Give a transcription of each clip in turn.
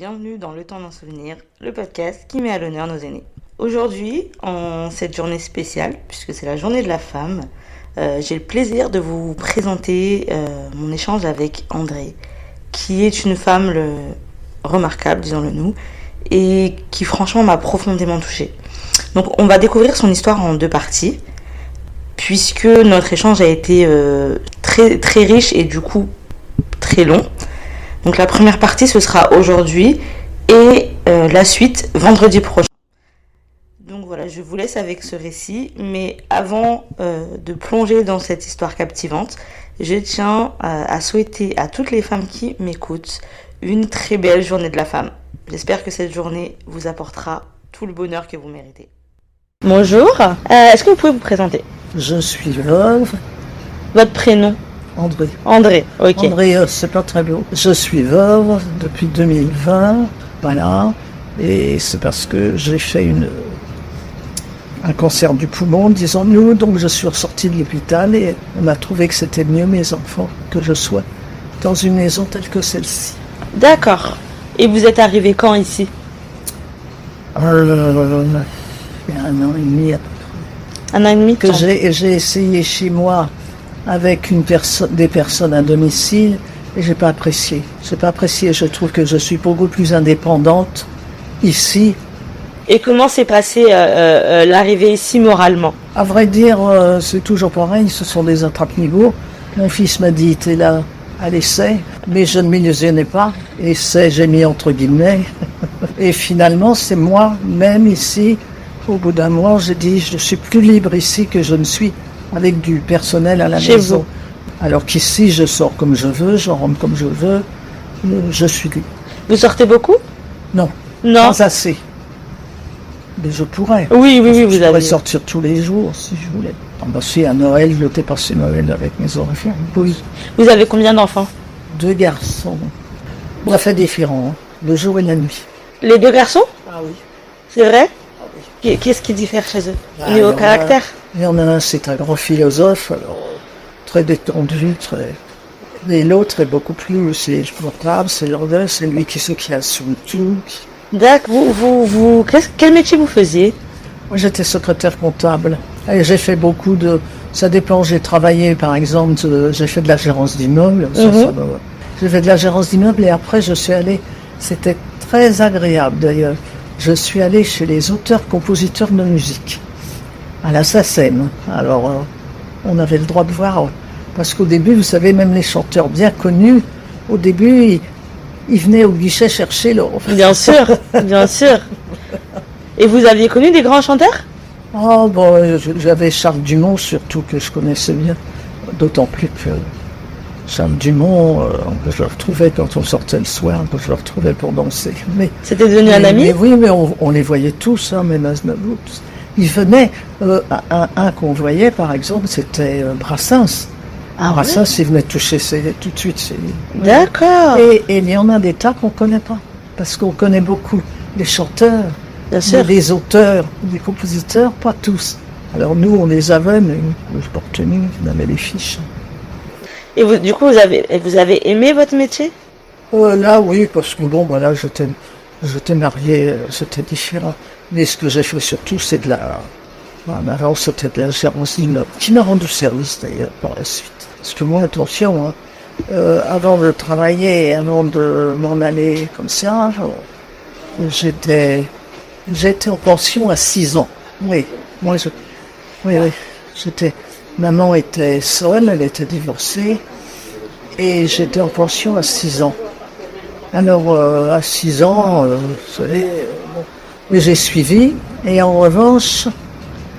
bienvenue dans Le Temps d'un Souvenir, le podcast qui met à l'honneur nos aînés. Aujourd'hui, en cette journée spéciale, puisque c'est la journée de la femme, j'ai le plaisir de vous présenter mon échange avec André, qui est une femme remarquable, disons-le nous, et qui franchement m'a profondément touchée. Donc on va découvrir son histoire en deux parties, puisque notre échange a été très, très riche et du coup très long. Donc la première partie ce sera aujourd'hui et la suite vendredi prochain. Donc voilà, je vous laisse avec ce récit, mais avant de plonger dans cette histoire captivante, je tiens à souhaiter à toutes les femmes qui m'écoutent une très belle journée de la femme. J'espère que cette journée vous apportera tout le bonheur que vous méritez. Bonjour, est-ce que vous pouvez vous présenter ? Je suis veuve. Votre prénom ? André. André, ok. André, c'est pas très beau. Je suis veuve depuis 2020, voilà. Et c'est parce que j'ai fait un cancer du poumon, disons-nous. Donc je suis ressortie de l'hôpital et on a trouvé que c'était mieux, mes enfants, que je sois dans une maison telle que celle-ci. D'accord. Et vous êtes arrivé quand ici ? Il y a 1 an et demi à peu près. 1 an et demi Que j'ai essayé chez moi avec des personnes à domicile et j'ai pas apprécié. Je trouve que je suis beaucoup plus indépendante ici. Et comment s'est passée l'arrivée ici moralement ? À vrai dire, c'est toujours pareil, ce sont des attrape-niveaux. Mon fils m'a dit, t'es là à l'essai, mais je ne m'illusionnais pas. Essai, j'ai mis entre guillemets. Et finalement, c'est moi-même ici, au bout d'un mois, j'ai dit, je suis plus libre ici que je ne suis avec du personnel à la maison. Vous. Alors qu'ici, je sors comme je veux, je rentre comme je veux, je suis libre. Vous sortez beaucoup ? Non, non. Pas assez. Mais je pourrais. Oui, vous je pourrais avez... sortir tous les jours si je voulais. Si à Noël, je l'étais passé Noël avec mes enfants. Oui. Vous avez combien d'enfants ? 2 garçons. On a fait différent, le jour et la nuit. Les 2 garçons ? Ah oui. C'est vrai ? Ah oui. Qu'est-ce qui diffère chez eux au niveau caractère ? Il y en a un, c'est un grand philosophe, alors, très détendu, Et l'autre est beaucoup plus, c'est portable, c'est l'ordre, c'est lui qui se casse sur tout. D'accord. Quel métier vous faisiez ? Moi, j'étais secrétaire comptable. Et j'ai fait beaucoup de... Ça dépend, j'ai travaillé, par exemple, j'ai fait de la gérance d'immeuble. J'ai fait de la gérance d'immeuble et après, je suis allée... C'était très agréable, d'ailleurs. Je suis allée chez les auteurs-compositeurs de musique, à la SACEM. Alors, on avait le droit de voir... Parce qu'au début, vous savez, même les chanteurs bien connus, au début, ils venaient au guichet chercher leur... Bien sûr, bien sûr. Et vous aviez connu des grands chanteurs ? Oh, bon, j'avais Charles Dumont, surtout, que je connaissais bien. D'autant plus que Charles Dumont, je le retrouvais quand on sortait le soir, quand je le retrouvais pour danser. C'était devenu un ami ? Mais oui, mais on les voyait tous, hein, même Aznavour. Ils venaient, un qu'on voyait, par exemple, c'était Brassens. Ah, Brassens, ouais. il venait toucher tout de suite. D'accord. Et il y en a des tas qu'on ne connaît pas, parce qu'on connaît beaucoup les chanteurs, bien sûr. Les auteurs, les compositeurs, pas tous. Alors nous, on les avait, mais je n'ai pas retenu, on avait les fiches. Et vous, du coup, vous avez aimé votre métier ? Là, oui, parce que bon, voilà, j'étais marié, c'était différent. Mais ce que j'ai fait surtout, c'est de la... Avant, c'était de la gérance d'immeuble, qui m'a rendu service d'ailleurs par la suite. Parce que moi, attention, hein, avant de travailler, avant de m'en aller comme ça, j'étais en pension à 6 ans. Oui, oui, maman était seule, elle était divorcée, et j'étais en pension à 6 ans. Alors, à 6 ans, vous savez, mais j'ai suivi, et en revanche,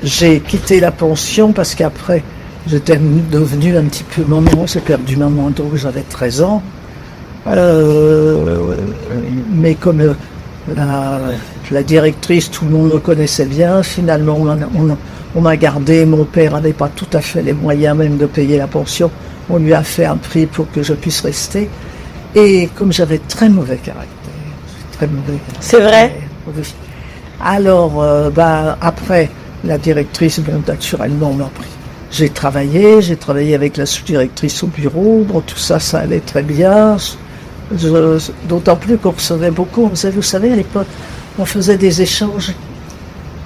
j'ai quitté la pension parce qu'après, j'étais devenue un petit peu maman, j'ai perdu maman, donc j'avais 13 ans. Mais comme la directrice, tout le monde me connaissait bien, finalement, on m'a gardé, mon père n'avait pas tout à fait les moyens même de payer la pension, on lui a fait un prix pour que je puisse rester. Et comme j'avais très mauvais caractère, C'est vrai ? Oui. Alors, après, la directrice, naturellement, m'a pris. J'ai travaillé avec la sous-directrice au bureau. Bon, tout ça, ça allait très bien. D'autant plus qu'on recevait beaucoup. Vous savez, à l'époque, on faisait des échanges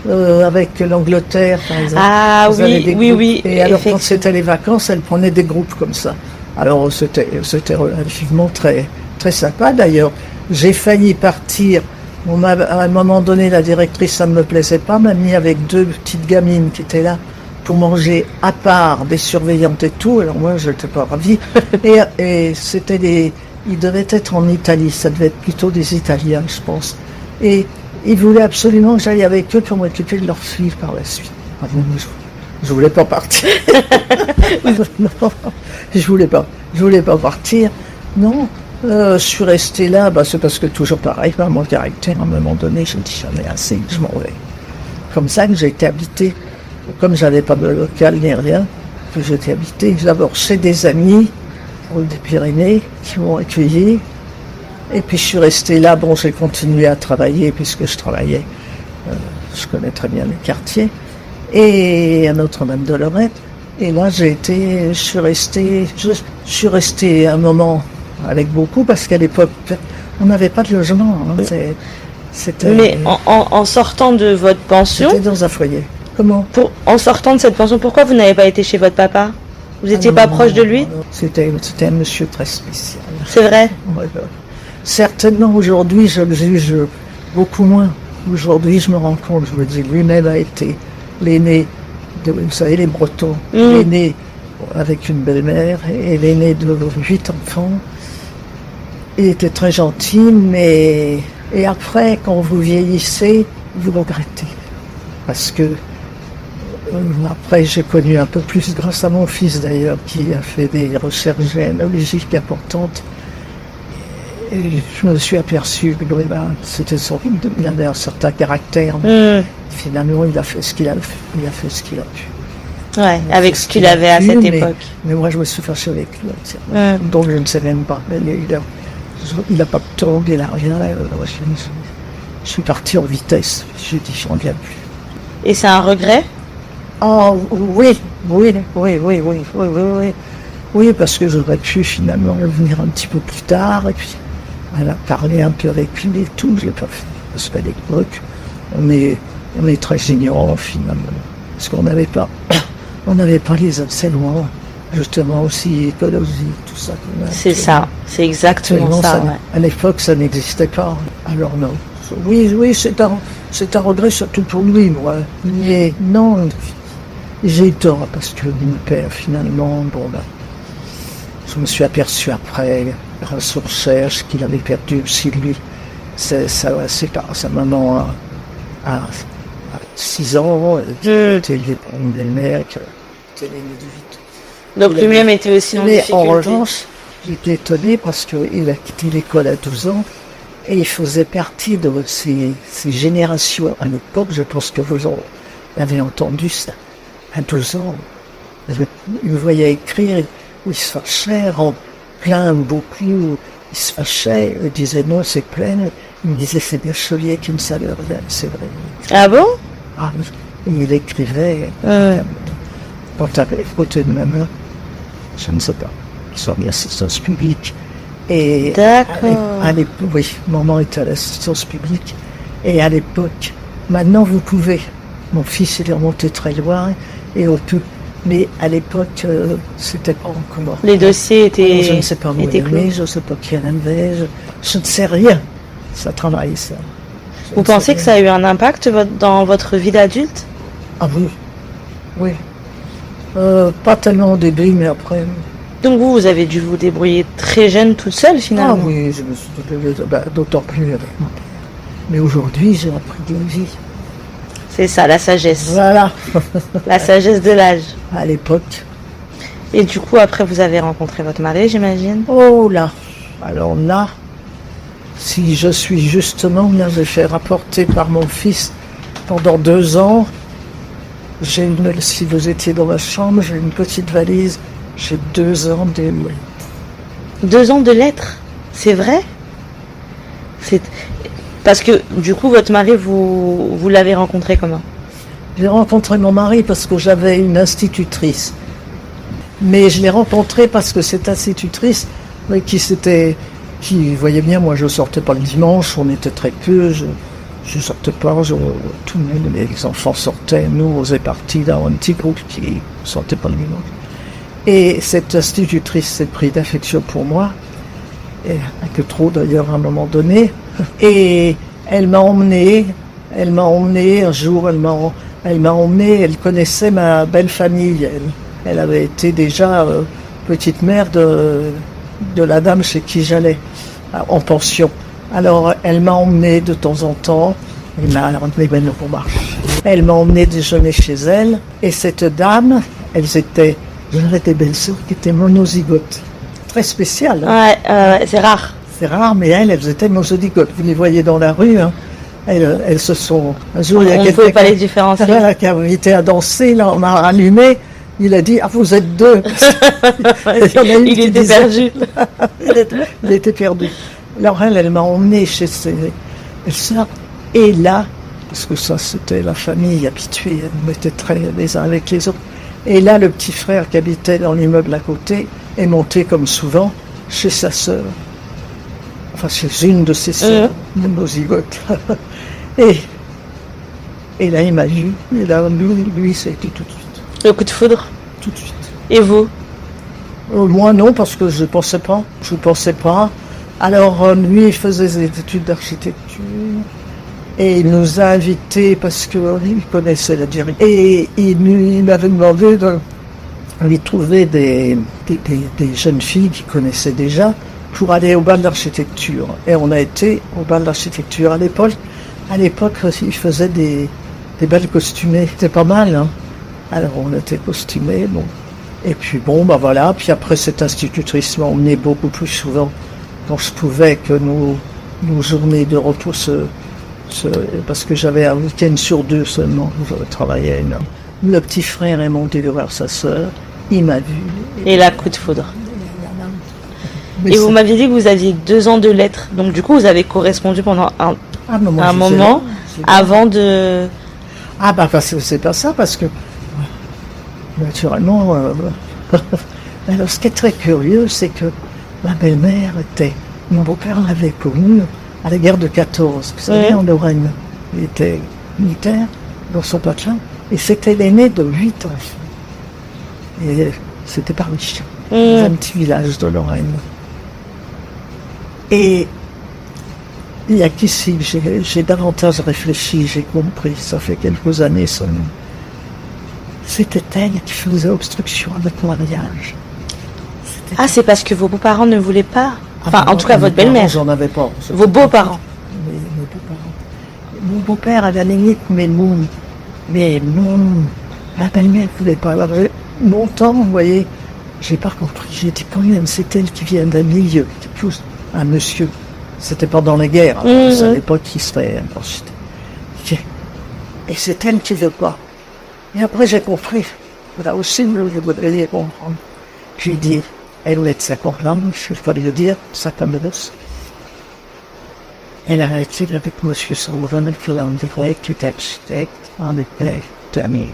avec l'Angleterre, par exemple. Ah Vous avez oui, des oui, groupes. oui. Et alors, quand effectivement. c'était les vacances, elle prenait des groupes comme ça. Alors, c'était relativement très, très sympa. D'ailleurs, j'ai failli partir. À un moment donné, la directrice, ça ne me plaisait pas, m'a mis avec 2 petites gamines qui étaient là pour manger à part, des surveillantes et tout. Alors moi, je n'étais pas ravie. Et ils devaient être en Italie. Ça devait être plutôt des Italiens, je pense. Et ils voulaient absolument que j'aille avec eux pour m'occuper de leurs filles par la suite. Ah, je voulais pas partir. Non, je voulais pas partir. Non, je suis resté là, c'est parce que toujours pareil, mon caractère, à un moment donné, je me dis j'en ai assez, je m'en vais. Comme ça que j'ai été habité, comme j'avais pas de local ni rien, que j'étais habité d'abord chez des amis, des Pyrénées, qui m'ont accueilli. Et puis je suis resté là, j'ai continué à travailler puisque je travaillais, je connais très bien les quartiers, et à Notre-Dame de Lorette. Et là je suis resté un moment avec beaucoup parce qu'à l'époque on n'avait pas de logement. Mais en sortant de votre pension, c'était dans un foyer. Comment? En sortant de cette pension, pourquoi vous n'avez pas été chez votre papa? Vous n'étiez pas proche de lui? C'était un monsieur très spécial. C'est vrai? Ouais. Certainement aujourd'hui je le juge beaucoup moins. Aujourd'hui je me rends compte, je me dis lui-même a été l'aîné, vous savez les Bretons, l'aîné avec une belle-mère et l'aîné de 8 enfants. Il était très gentil, mais et après quand vous vieillissez, vous regrettez. Parce que après j'ai connu un peu plus grâce à mon fils d'ailleurs qui a fait des recherches généalogiques importantes. Et je me suis aperçu que c'était il avait un certain caractère. Finalement, il a fait ce qu'il a pu. Ouais, avec ce qu'il avait à cette époque. Mais moi, je me suis fâché avec lui. Donc, je ne sais même pas. Il n'a pas de temps, il n'a rien. Je suis parti en vitesse. J'ai dit, je ne reviens plus. Et c'est un regret? Oh, oui, parce que j'aurais pu finalement venir un petit peu plus tard. Et puis, parler un peu avec lui et tout, je l'ai pas fait. Parce qu'à l'époque, on est très ignorants finalement. Parce qu'on n'avait pas les enseignements, justement aussi écologie, tout ça. C'est ça, c'est exactement ça. Ouais. À l'époque, ça n'existait pas. Alors non. Oui, c'est un regret surtout pour lui, moi. Mais non, j'ai eu tort parce que mon père, finalement, je me suis aperçu après, grâce aux recherches, qu'il avait perdu aussi lui. Sa maman à 6 ans, était une belle-mère qui était l'aînée de 8. Donc lui-même était aussi en difficulté. Mais en revanche, j'étais étonné parce qu'il a quitté l'école à 12 ans et il faisait partie de ces générations. À l'époque, je pense que vous avez entendu ça. À 12 ans, il me voyait écrire où il se fâchait, en plein beaucoup, où il se fâchait, il disait non, c'est plein. Il me disait c'est Berchelier qui me salue, c'est vrai. Ah bon? Ah, et il écrivait, quand avec les photos de ma main, je ne sais pas, il soit bien assistance publique. Et d'accord. À l'époque, oui, maman était à l'assistance publique. Et à l'époque, maintenant vous pouvez. Mon fils il est remonté très loin et on peut. Mais à l'époque, c'était pas encore. Les dossiers étaient. Je ne sais pas où il est, je ne sais pas qui en avait, je ne sais rien. Ça travaille, ça. Vous pensez que ça a eu un impact dans votre vie d'adulte? Ah oui. Pas tellement au début, mais après. Donc vous avez dû vous débrouiller très jeune toute seule finalement? Ah oui, je me suis débrouillé, d'autant plus avec mon père. Mais aujourd'hui, j'ai appris de la vie. C'est ça, la sagesse. Voilà. La sagesse de l'âge. À l'époque. Et du coup, après, vous avez rencontré votre mari, j'imagine? Oh là. Alors là, si je suis justement, là, j'ai fait rapporter par mon fils pendant 2 ans. Si vous étiez dans ma chambre, j'ai une petite valise. J'ai 2 ans de... 2 ans de lettres? C'est vrai? Parce que, du coup, votre mari, vous l'avez rencontré comment? J'ai rencontré mon mari parce que j'avais une institutrice. Mais je l'ai rencontrée parce que cette institutrice qui qui voyait bien, moi je sortais pas le dimanche, on était très peu, je sortais pas, tous les enfants sortaient, nous on faisait partie d'un petit groupe qui sortait pas le dimanche. Et cette institutrice s'est prise d'affection pour moi, et un peu trop d'ailleurs à un moment donné, et elle m'a emmené un jour, elle m'a emmené, elle connaissait ma belle famille, elle avait été déjà petite mère de la dame chez qui j'allais, en pension. Alors elle m'a emmené de temps en temps, elle m'a emmené déjeuner chez elle, et cette dame, j'avais des belles-sœurs qui étaient monozygotes. Très spécial. Hein. Ouais, c'est rare. C'est rare, mais elles étaient monozygotes. Vous les voyez dans la rue, hein. Elles se sont... Un jour, il y a on ne peut pas les différencier. Qui a été à danser, là, on a allumé. Il a dit, ah, vous êtes deux. Il était perdu. Il était perdu. Alors elle m'a emmené chez ses sœurs. Et là, parce que ça, c'était la famille habituée, elle mettait très les uns avec les autres. Et là, le petit frère qui habitait dans l'immeuble à côté est monté, comme souvent, chez sa sœur. Enfin, chez une de ses sœurs, monozygote. Et là, il m'a vu. Et là, lui, ça a été tout de suite. Le coup de foudre. Tout de suite. Et vous? Moi, non, parce que je ne pensais pas. Je ne pensais pas. Alors, lui, il faisait des études d'architecture. Et il nous a invités parce qu'il connaissait la Algérie. Et il m'avait demandé de lui trouver des jeunes filles qu'il connaissait déjà pour aller au bal d'architecture. Et on a été au bal d'architecture à l'époque. À l'époque, il faisait des bals costumés. C'était pas mal, hein. Alors, on était costumés, bon. Et puis, bon, bah voilà. Puis après, cette institutrice m'a emmené beaucoup plus souvent quand je pouvais que nos journées de repos parce que j'avais un week-end sur 2 seulement. Je travaillais énorme. Le petit frère est monté de voir sa sœur. Il m'a vu. Et là, coup de foudre. Et vous m'aviez dit que vous aviez 2 ans de lettres. Donc, du coup, vous avez correspondu pendant un moment avant de... Ah, bah, c'est pas ça, parce que, naturellement, alors, ce qui est très curieux, c'est que ma belle-mère mon beau-père l'avait connue à la guerre de 14. Vous savez, en Lorraine. Il était militaire dans son patelin, et c'était l'aîné de 8 enfants. Et c'était par Paris, dans un petit village de Lorraine. Et il y a qu'ici, j'ai davantage réfléchi, j'ai compris, ça fait quelques années seulement. C'était elle qui faisait obstruction avec mon mariage. Ah, c'est parce que vos beaux-parents ne voulaient pas? Enfin, en tout cas, votre belle-mère. J'en avais pas. Vos beaux-parents. Mes beaux-parents. Mon beau-père, à la limite, mais non, ma belle-mère ne voulait pas. Alors, longtemps, vous voyez, j'ai pas compris. J'ai dit quand même, c'est elle qui vient d'un milieu, qui pousse un monsieur. C'était pendant la guerre, hein, à l'époque, qui serait architecte. Et c'est elle qui ne veut pas. Et après, j'ai compris. Là aussi, je voudrais les comprendre. J'ai dit, elle est 50 ans, je ne vais pas le dire, ça m'intéresse. Elle a été avec M. Sauron, qui est un vrai architecte, en était ami.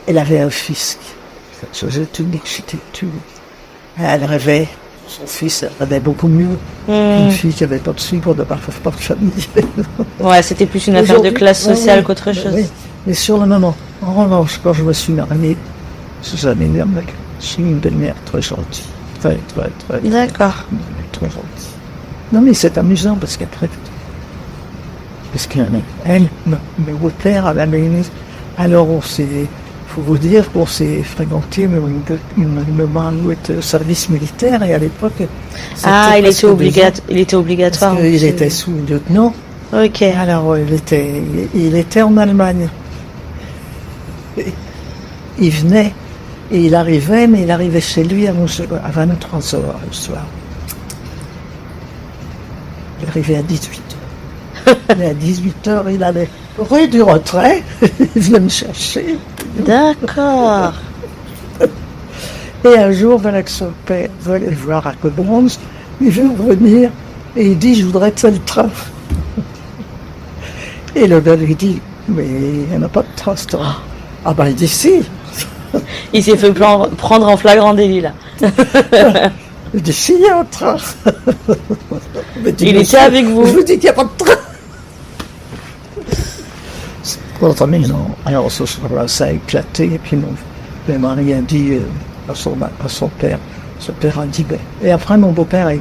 Elle avait un fils qui faisait une architecture. Elle rêvait, son fils rêvait beaucoup mieux qu'une fille qui n'avait pas de suivre, de pas de famille. Ouais, c'était plus une affaire de classe sociale qu'autre chose. Oui. Mais sur le moment, en revanche, quand je me suis mariée, Suzanne Nermec, c'est une belle-mère très gentille. Très. D'accord. Très gentille. Non, mais c'est amusant parce qu'après, elle, mes beaux-pères, à la limite, alors faut vous dire qu'on s'est fréquenté, mais une maman était au service militaire et à l'époque. Ah, il était obligatoire. Parce qu'il était sous-lieutenant. Ok. Alors, il était en Allemagne. Il venait, et il arrivait chez lui à 23h le soir. Il arrivait à 18h. Et à 18h, il allait rue du Retrait, il venait me chercher. D'accord. Et un jour, voilà que son père veut le voir à Cobronze, il veut revenir, et il dit, je voudrais tel train. Et le gars lui dit, mais il n'y en a pas de train, ce train. Ah ben, il dit si. Il s'est fait prendre en flagrant délit, là. Je dis, si, il y a un train. Il était avec vous. Je vous dis qu'il n'y a pas de train. Mais non. Alors ce soir-là, ça a éclaté, et puis mon père m'a rien dit à son père. Son père a dit, ben. Et après, mon beau-père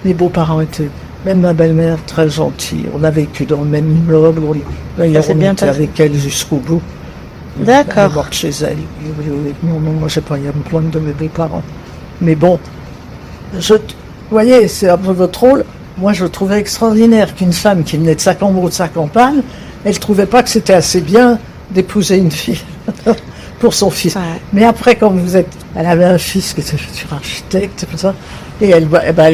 mes beaux-parents étaient, même ma belle-mère, très gentille. On a vécu dans le même immeuble. D'ailleurs, on était avec elle jusqu'au bout. D'accord. Elle est morte chez elle. Non, moi, j'ai pas eu un problème de mes beaux-parents. Mais bon, vous voyez, c'est un peu votre rôle. Moi, je trouvais extraordinaire qu'une femme qui venait de Sac-en-Brou, de sa campagne, elle ne trouvait pas que c'était assez bien d'épouser une fille pour son fils. Ouais. Mais après, quand elle avait un fils qui était futur architecte, tout ça, et elle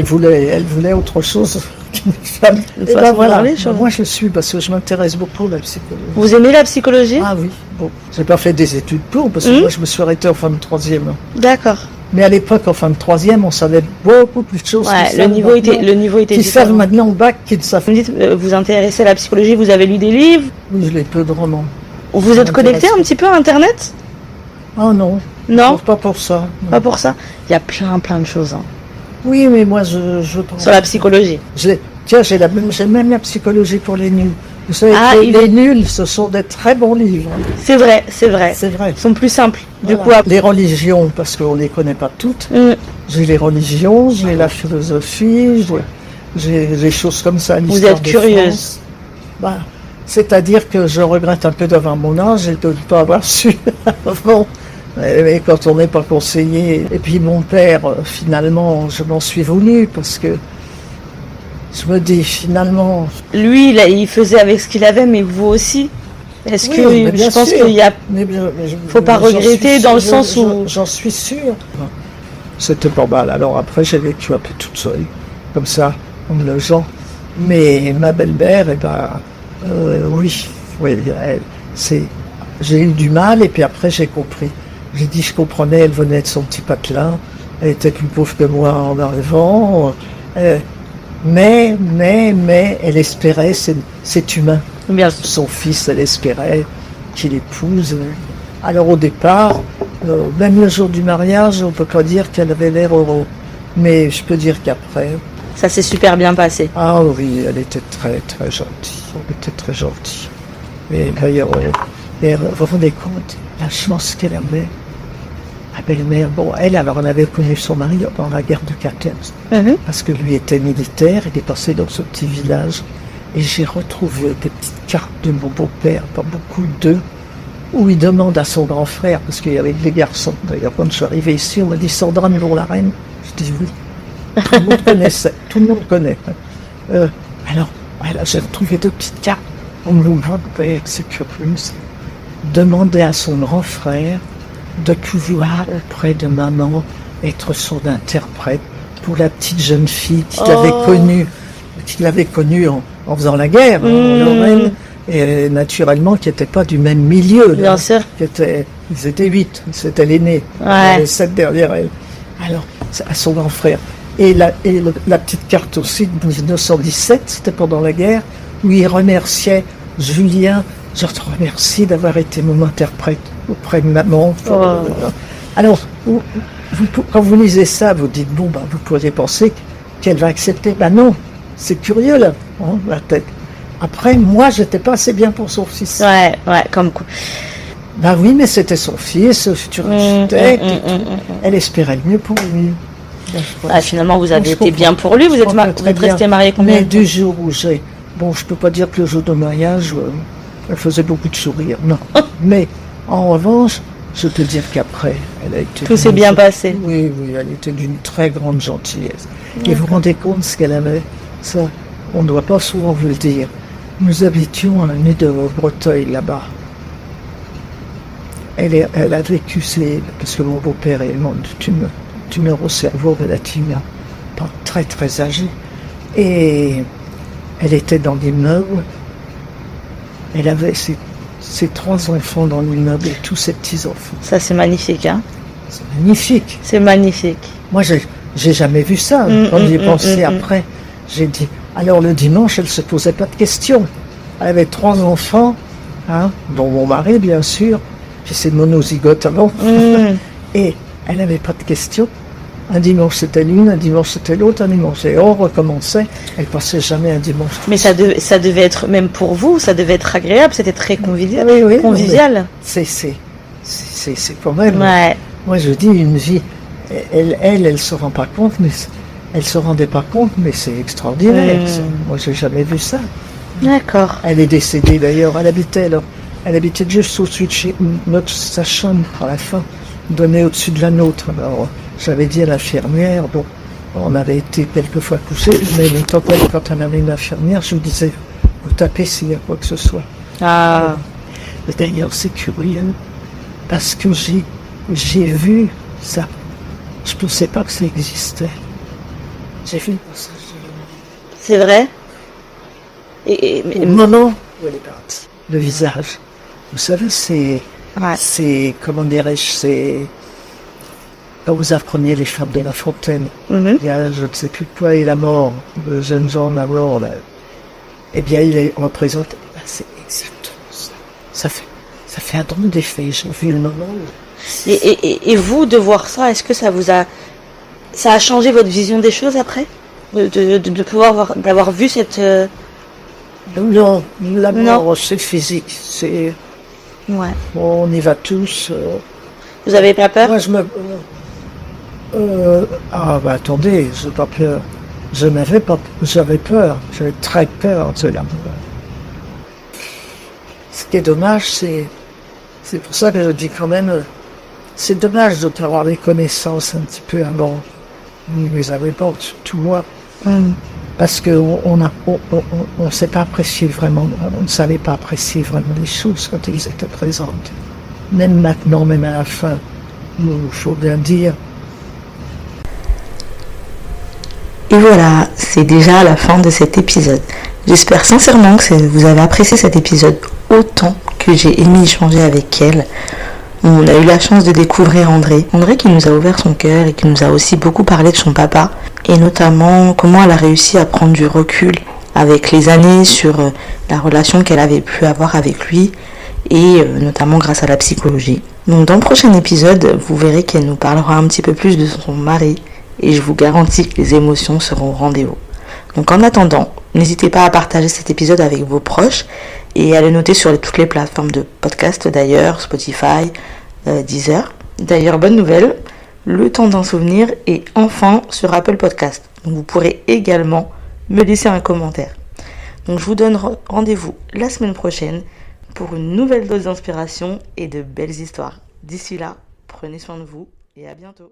voulait autre chose qu'une femme. Et ben voilà, moi je suis, parce que je m'intéresse beaucoup à la psychologie. Vous aimez la psychologie? Ah oui, bon, j'ai pas fait des études parce que moi je me suis arrêté en fin de troisième. D'accord. Mais à l'époque, en fin de troisième, on savait beaucoup plus de choses. Ouais, le niveau était qui savent maintenant au bac, qui ne savent. Vous dites, vous intéressez à la psychologie, vous avez lu des livres? Oui, je lis peu de romans. Vous êtes connecté un petit peu à Internet? Oh non. Non. Pas pour ça. Non. Pas pour ça. Il y a plein de choses. Hein. Oui, mais moi, je sur la psychologie. Tiens, j'ai même la psychologie pour les nuls. Vous savez, les nuls, ce sont des très bons livres. C'est vrai. C'est vrai. Ils sont plus simples. Voilà. Du coup, les religions, parce qu'on ne les connaît pas toutes. J'ai les religions, j'ai la philosophie, j'ai des choses comme ça. Vous êtes curieuse. Bah, c'est-à-dire que je regrette un peu d'avoir mon âge et de ne pas avoir su avant. Mais quand on n'est pas conseillé. Et puis mon père, finalement, je m'en suis voulu parce que je me dis finalement. Lui, il faisait avec ce qu'il avait, mais vous aussi. Est-ce que je pense qu'il y a. Faut pas regretter dans le sens où. J'en suis sûr. C'était pas mal. Alors après, j'ai vécu un peu toute seule, comme ça, en me logeant. Mais ma belle-mère, oui, j'ai eu du mal et puis après j'ai compris. J'ai dit je comprenais, elle venait de son petit patelin, elle était plus pauvre que moi en arrivant, mais elle espérait, c'est humain. Bien. Son fils, elle espérait qu'il épouse. Alors au départ, même le jour du mariage, on ne peut pas dire qu'elle avait l'air heureux, mais je peux dire qu'après... Ça s'est super bien passé. Ah oui, elle était très très gentille. Elle était très gentille. Et d'ailleurs, vous vous rendez compte, la chance qu'elle avait. La belle-mère, bon, alors on avait connu son mari dans la guerre de 14. Parce que lui était militaire, il est passé dans ce petit village. Et j'ai retrouvé des petites cartes de mon beau-père, pas beaucoup d'eux, où il demande à son grand frère, parce qu'il y avait des garçons. D'ailleurs, quand je suis arrivé ici, on m'a dit Sandra pour la reine. Je dis oui. Tout le monde connaissait, tout le monde connaît. Alors, voilà, j'ai retrouvé deux petites cartes. On me demandait, c'est curieux, demander à son grand frère de pouvoir, auprès de maman, être son interprète pour la petite jeune fille qu'il avait connue en faisant la guerre, en Lorraine, et naturellement qui n'était pas du même milieu. Bien sûr. Ils étaient 8, c'était l'aîné, les 7 derrière elle. Alors, à son grand frère. Et la petite carte aussi de 1917, c'était pendant la guerre, où il remerciait Julien. Je te remercie d'avoir été mon interprète auprès de maman. Alors, quand vous lisez ça, vous dites, bon, vous pourriez penser qu'elle va accepter. Non, c'est curieux là, la tête. Après, moi, j'étais pas assez bien pour son fils. Ouais, comme quoi. Oui, mais c'était son fils, futur architecte. Elle espérait le mieux pour lui. Finalement, vous avez été bien pour lui. Vous êtes resté marié combien de temps? Mais du jour où j'ai... Bon, je peux pas dire que le jour de mariage, elle faisait beaucoup de sourires, non. Mais, en revanche, je peux dire qu'après, elle a été... Tout s'est bien passé. Oui, elle était d'une très grande gentillesse. Et vous vous rendez compte ce qu'elle avait? Ça, on ne doit pas souvent vous le dire. Nous habitions à la nuit de Breteuil, là-bas. Elle a vécu, parce que mon beau-père est mort d'une tumeur au cerveau relativement pas très très âgée. Et elle était dans l'immeuble. Elle avait ses 3 enfants dans l'immeuble et tous ses petits-enfants. Ça, c'est magnifique, hein? C'est magnifique. C'est magnifique. Moi, j'ai jamais vu ça. Quand j'y ai pensé après, j'ai dit... Alors, le dimanche, elle ne se posait pas de questions. Elle avait 3 enfants, dont mon mari, bien sûr. Puis c'est monozygote avant. Et elle n'avait pas de questions. Un dimanche c'était l'une, un dimanche c'était l'autre, un dimanche. Et on recommençait, elle passait jamais un dimanche. Mais ça devait être, même pour vous, ça devait être agréable, c'était très convivial. Oui, convivial. C'est quand même. Ouais. Moi je dis une vie. Elle se rend pas compte, mais elle se rendait pas compte, mais c'est extraordinaire. Moi j'ai jamais vu ça. D'accord. Elle est décédée d'ailleurs. Elle habitait juste au-dessus de chez sa chambre à la fin, donnée au-dessus de la nôtre. Alors j'avais dit à l'infirmière, bon, on avait été quelquefois couchés, mais quand elle avait une infirmière, je lui disais, vous tapez s'il y a quoi que ce soit. Ah. D'ailleurs c'est curieux, parce que j'ai vu ça. Je ne pensais pas que ça existait. J'ai vu le passage de la mort. C'est vrai? Au moment où elle est partie, le visage. Vous savez, c'est comment dirais-je, c'est quand vous appreniez les fables de La Fontaine. Il y a je ne sais plus quoi et la mort, le jeune Jean la mort, là. Eh bien, il est représenté. C'est exactement ça. Ça fait un drôle d'effet. J'ai vu le moment où... Et vous, de voir ça, est-ce que ça a changé votre vision des choses après? De pouvoir d'avoir vu cette... Non, la mort, c'est physique. C'est... Ouais. On y va tous. Vous avez pas peur? Moi, attendez, j'ai pas peur. J'avais peur. J'avais très peur de la mort. Ce qui est dommage, c'est pour ça que je dis quand même, c'est dommage de avoir des connaissances un petit peu avant. Vous les avez pas, surtout moi. Parce qu'on ne sait pas apprécier vraiment, on ne savait pas apprécier vraiment les choses quand ils étaient présentes. Même maintenant, même à la fin, il faut bien dire. Et voilà, c'est déjà la fin de cet épisode. J'espère sincèrement que vous avez apprécié cet épisode autant que j'ai aimé échanger avec elle. On a eu la chance de découvrir André qui nous a ouvert son cœur et qui nous a aussi beaucoup parlé de son papa et notamment comment elle a réussi à prendre du recul avec les années sur la relation qu'elle avait pu avoir avec lui et notamment grâce à la psychologie. Donc dans le prochain épisode, vous verrez qu'elle nous parlera un petit peu plus de son mari et je vous garantis que les émotions seront au rendez-vous. Donc en attendant, n'hésitez pas à partager cet épisode avec vos proches et à le noter sur toutes les plateformes de podcast d'ailleurs, Spotify, Deezer. D'ailleurs, bonne nouvelle, Le Temps d'un Souvenir est enfin sur Apple Podcast. Donc vous pourrez également me laisser un commentaire. Donc je vous donne rendez-vous la semaine prochaine pour une nouvelle dose d'inspiration et de belles histoires. D'ici là, prenez soin de vous et à bientôt.